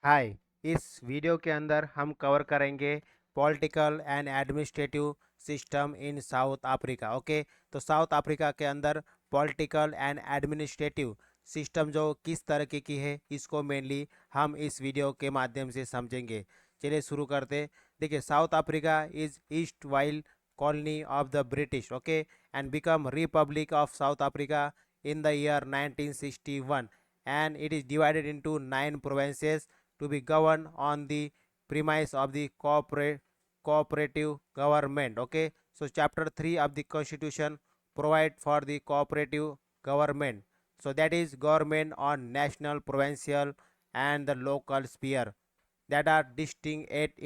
हाय। इस वीडियो के अंदर हम कवर करेंगे political and administrative system in south Africa. Okay, तो साउथ अफ्रीका के अंदर पॉलिटिकल एंड एडमिनिस्ट्रेटिव सिस्टम जो किस तरीके की है, इसको मेनली हम इस वीडियो के माध्यम से समझेंगे। चलिए शुरू करते। देखिए, south Africa is east while colony of the British, okay, and become Republic of south Africa in the year 1961, and it is divided into 9 provinces to be governed on the premise of the cooperative government. Okay, so chapter 3 of the constitution provide for the cooperative government, so that is government on national, provincial and the local sphere that are distinct at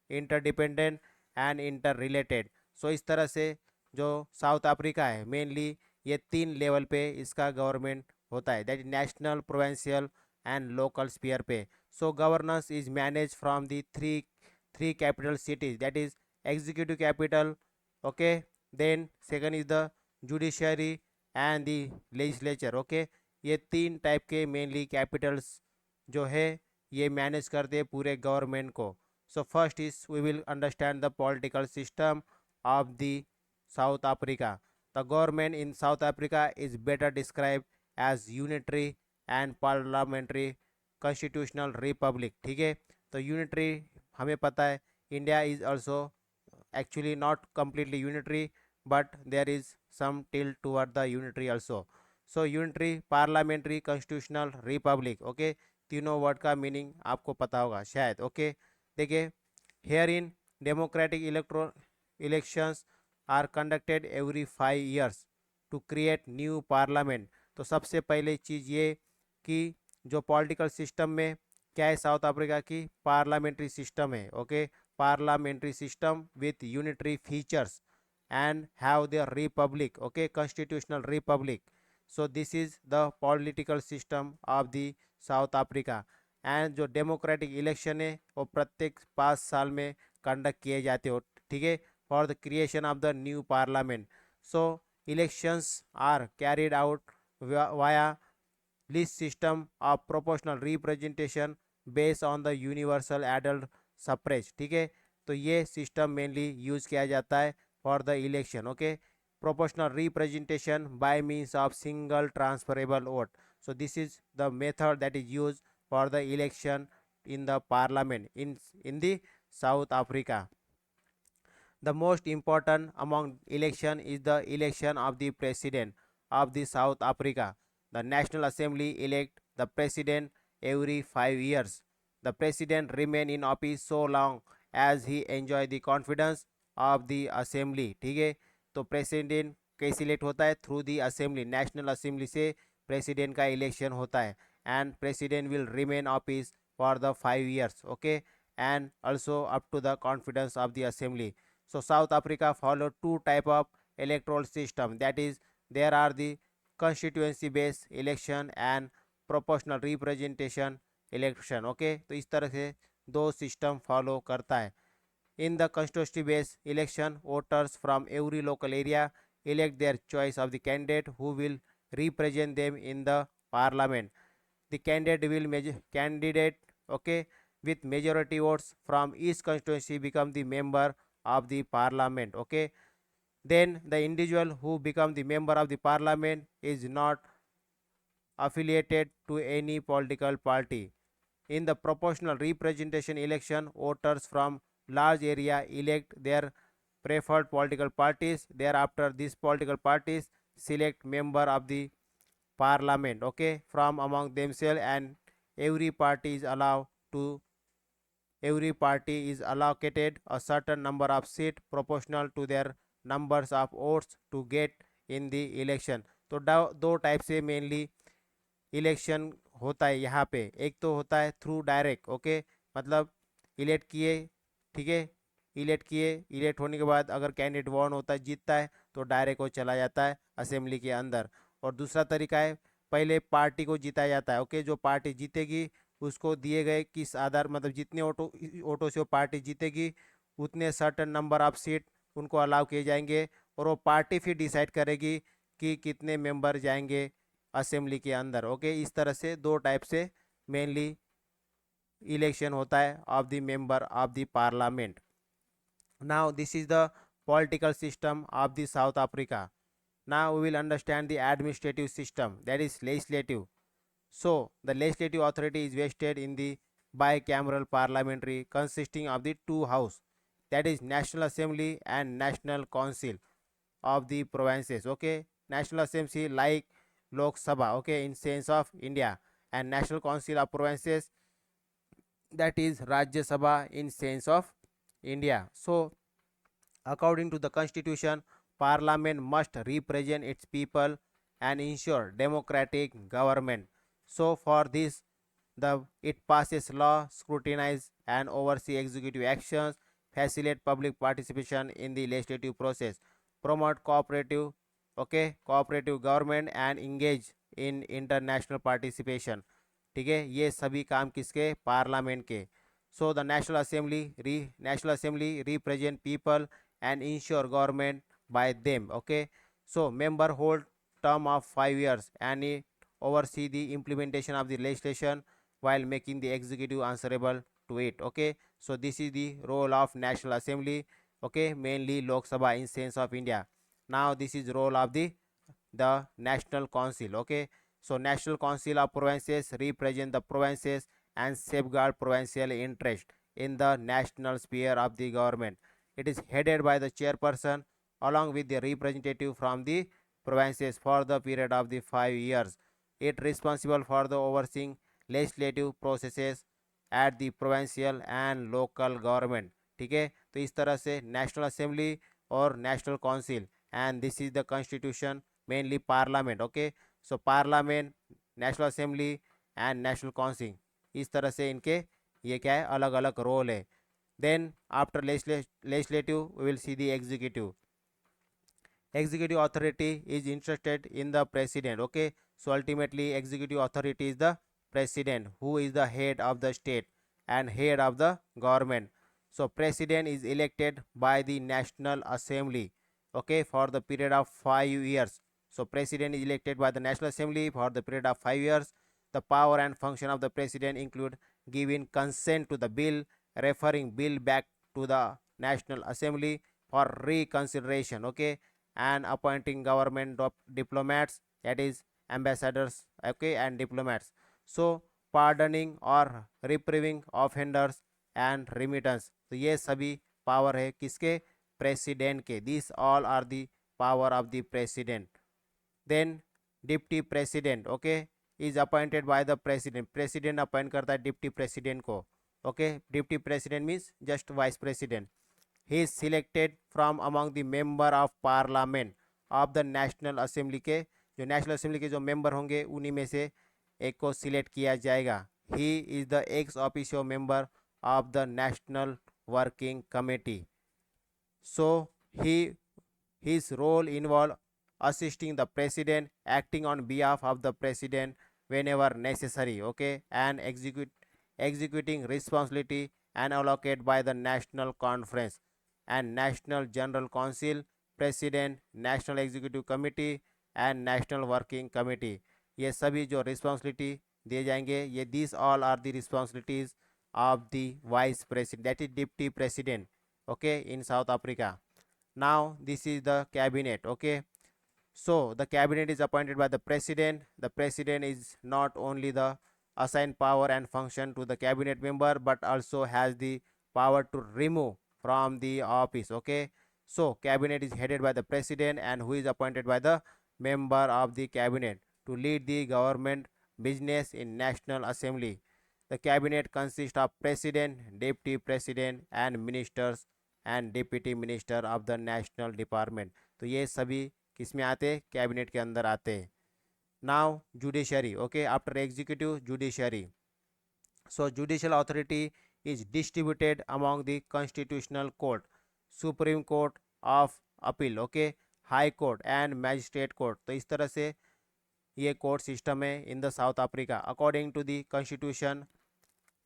interdependent and interrelated. So इस तरह से जो south Africa है mainly ये 3 level पे इसका government होता है, that is national, provincial and local sphere पे। So governance is manage from the three capital cities, that is executive capital, okay, then second is the judiciary and the legislature. Okay, ये 3 type के mainly Capitals जो है ये manage करते हैं पूरे government को। So first is we will understand the political system of the South Africa. The government in South Africa is better described as unitary and parliamentary constitutional republic। ठीक है, तो यूनिटरी हमें पता है, India is also actually not completely unitary, but there is some tilt toward the unitary also. So unitary, parliamentary, constitutional, republic। Okay, तीनों word का meaning आपको पता होगा शायद। ओके, देखिए, here in democratic elections are conducted every 5 years to create new parliament. तो सबसे पहले चीज़ ये कि जो पॉलिटिकल सिस्टम में क्या है साउथ अफ्रीका की, पार्लियामेंट्री सिस्टम है। Okay, parliamentary system with unitary features and have their republic, okay, constitutional republic. So this is the political system of the south Africa. And जो डेमोक्रेटिक इलेक्शन है वो प्रत्येक 5 साल में कंडक्ट किए जाते हो, ठीक है, for the creation of the new parliament. So elections are carried out via list system of proportional representation based on the universal adult suffrage. ठीक है, तो ये सिस्टम मेनली यूज किया जाता है for the election. Okay, proportional representation bye means of single transferable vote. So this is the method that is use for the election in the parliament in the South Africa. The most important among election is the election of the president of the South Africa. The National Assembly elect the president every 5 years. The president remain in office so long as he enjoy the confidence of the assembly। ठीक है, तो president कैसे elect होता है, through the assembly, national assembly से president का election होता है। And president will remain office for the 5 years, okay, and also up to the confidence of the assembly. So South Africa follow two type of electoral system, that is there are the constituency based election and proportional representation election। Okay, तो इस तरह से दो system follow करता है। In the constituency based election voters from every local area elect their choice of the candidate who will represent them in the parliament। The candidate, okay, with majority votes from each constituency become the member of the parliament। okay, then the individual who become the member of the parliament is not affiliated to any political party। In the proportional representation election, voters from large area elect their preferred political parties. Thereafter, these political parties select member of the parliament, okay, from among themselves, and every party is allowed to every party is allocated a certain number of seats proportional to their numbers of votes to get in the election। तो दो type से mainly election होता है यहाँ पे। एक तो होता है थ्रू डायरेक्ट, ओके, मतलब इलेक्ट किए, ठीक है, इलेक्ट होने के बाद अगर कैंडिडेट वन होता है, जीतता है, तो डायरेक्ट वो चला जाता है असेंबली के अंदर। और दूसरा तरीका है पहले पार्टी को जीता जाता है, ओके, जो पार्टी जीतेगी उसको दिए गए किस आधार, मतलब जितने ऑटो से वो पार्टी जीतेगी उतने सर्टन नंबर ऑफ सीट उनको अलाउ किए जाएंगे, और वो पार्टी फिर डिसाइड करेगी कि कितने मेंबर जाएंगे असेंबली के अंदर। ओके, इस तरह से दो टाइप से मेनली इलेक्शन होता है of the member of the parliament. Now this is the political system of the South Africa. Now we will understand the administrative system, that is legislative. So the legislative authority is vested in the bicameral parliamentary consisting of the two house, that is National Assembly and National Council of the provinces. Okay, National Assembly like Lok Sabha, okay, in sense of India, and National Council of provinces, that is Rajya Sabha in sense of India. So according to the constitution, parliament must represent its people and ensure democratic government. So for this, it passes law, scrutinize and oversee executive actions, facilitate public participation in the legislative process, promote cooperative government and engage in international participation. ठीक है, ये सभी काम किसके, parliament के. So the national assembly represent people and ensure government by them. Okay, so member hold term of 5 years and it oversee the implementation of the legislation while making the executive answerable to it. Okay, so this is the role of National Assembly. Okay, mainly Lok Sabha in sense of India. Now this is role of the National Council. Okay, so National Council of provinces represent the provinces and safeguard provincial interest in the national sphere of the government. It is headed by the chairperson along with the representative from the provinces for the period of the 5 years. It responsible for the overseeing legislative processes at the provincial and local government. ठीक है, तो इस तरह से national assembly और national council and this is the constitution mainly parliament. Okay, so parliament, national assembly and national council, इस तरह से इनके ये क्या है, अलग अलग रोल है. Then after legislative, we will see the executive. Executive authority is interested in the president. Okay, so ultimately executive authority is the president, who is the head of the state and head of the government. So president is elected by the National Assembly, okay, for the period of 5 years. So president is elected by the National Assembly for the period of 5 years. The power and function of the president include giving consent to the bill, referring bill back to the National Assembly for reconsideration, okay, and appointing government diplomats, that is ambassadors, okay, and diplomats. So pardoning or reproving offenders and remittance, तो ये सभी power है किसके, president के. This all are the power of the president. Then deputy president, okay, is appointed by the president. President appoint करता है deputy president को. Okay, deputy president means just vice president. He is selected from among the member of parliament of the national assembly के, जो national assembly के जो member होंगे उन्हीं में से एक को सिलेक्ट किया जाएगा. He is the ex officio member of the national working committee. So he his role involve assisting the president, acting on behalf of the president whenever necessary, okay, and executing responsibility and allocated by the national conference and national general council, president, national executive committee and national working committee. ये सभी जो responsibility दिए जाएंगे, ये this all are the responsibilities of the vice president, that is deputy president, okay, in South Africa. Now this is the cabinet. Okay, so the cabinet is appointed by the president. The president is not only the assigned power and function to the cabinet member but also has the power to remove from the office. Okay, so cabinet is headed by the president and who is appointed by the member of the cabinet to lead the government business in National Assembly. The cabinet consists of president, deputy president and ministers and deputy minister of the national department. तो ये सभी किस में आते हैं, cabinet के अंदर आते हैं. Now judiciary, okay, after executive judiciary. So judicial authority is distributed among the constitutional court, supreme court of appeal, okay, high court and magistrate court. तो इस तरह से ये कोर्ट सिस्टम है in the South Africa. According to the constitution,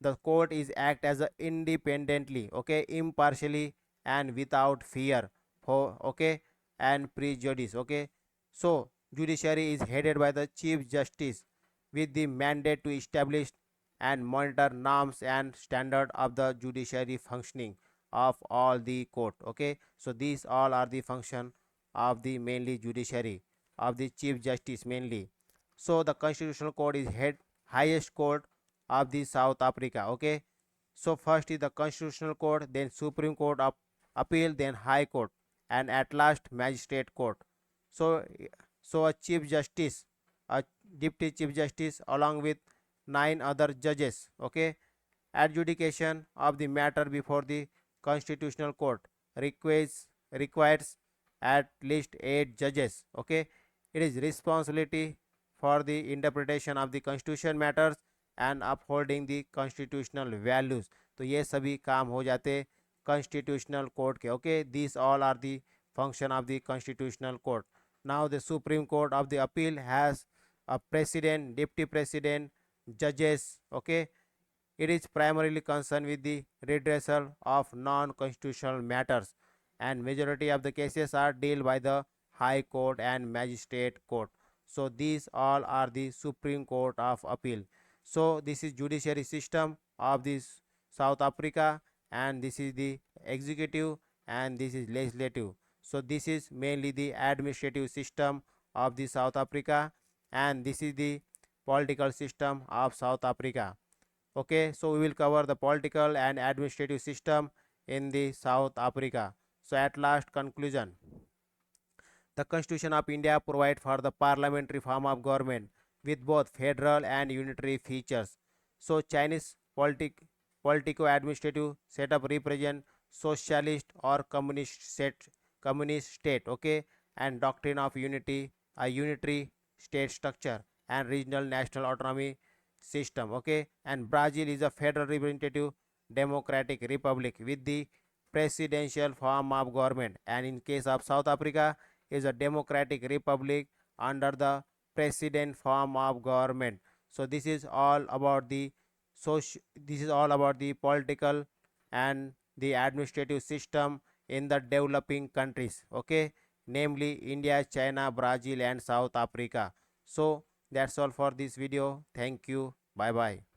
the court is act as a independently, okay, impartially and without fear for, okay, and prejudice. Okay, so judiciary is headed by the chief justice with the mandate to establish and monitor norms and standard of the judiciary functioning of all the court. Okay, so these all are the function of the mainly judiciary of the chief justice mainly. So the constitutional court is head highest court of the South Africa. Okay, so first is the constitutional court, then supreme court of appeal, then high court, and at last magistrate court. So a chief justice, a deputy chief justice along with 9 other judges. Okay, adjudication of the matter before the constitutional court requires at least 8 judges. Okay, it is responsibility for the interpretation of the constitution matters and upholding the constitutional values. तो ये सभी काम हो जाते constitutional court के. Okay, these all are the function of the constitutional court. Now the supreme court of the appeal has a president, deputy president, judges. Okay, it is primarily concerned with the redressal of non-constitutional matters, and majority of the cases are dealt by the High Court and Magistrate Court. So these all are the Supreme Court of Appeal. So this is judiciary system of this South Africa, and this is the executive, and this is legislative. So this is mainly the administrative system of the South Africa, and this is the political system of South Africa. Okay, so we will cover the political and administrative system in the South Africa. So at last conclusion, the Constitution of India provides for the parliamentary form of government with both federal and unitary features. So Chinese politico-administrative setup represent socialist or communist state. Okay, and doctrine of unity, a unitary state structure, and regional national autonomy system. Okay, and Brazil is a federal representative democratic republic with the presidential form of government, and in case of South Africa is a democratic republic under the president form of government. So this is all about the political and the administrative system in the developing countries. Okay, namely India, China, Brazil, and South Africa. So that's all for this video. Thank you. Bye bye.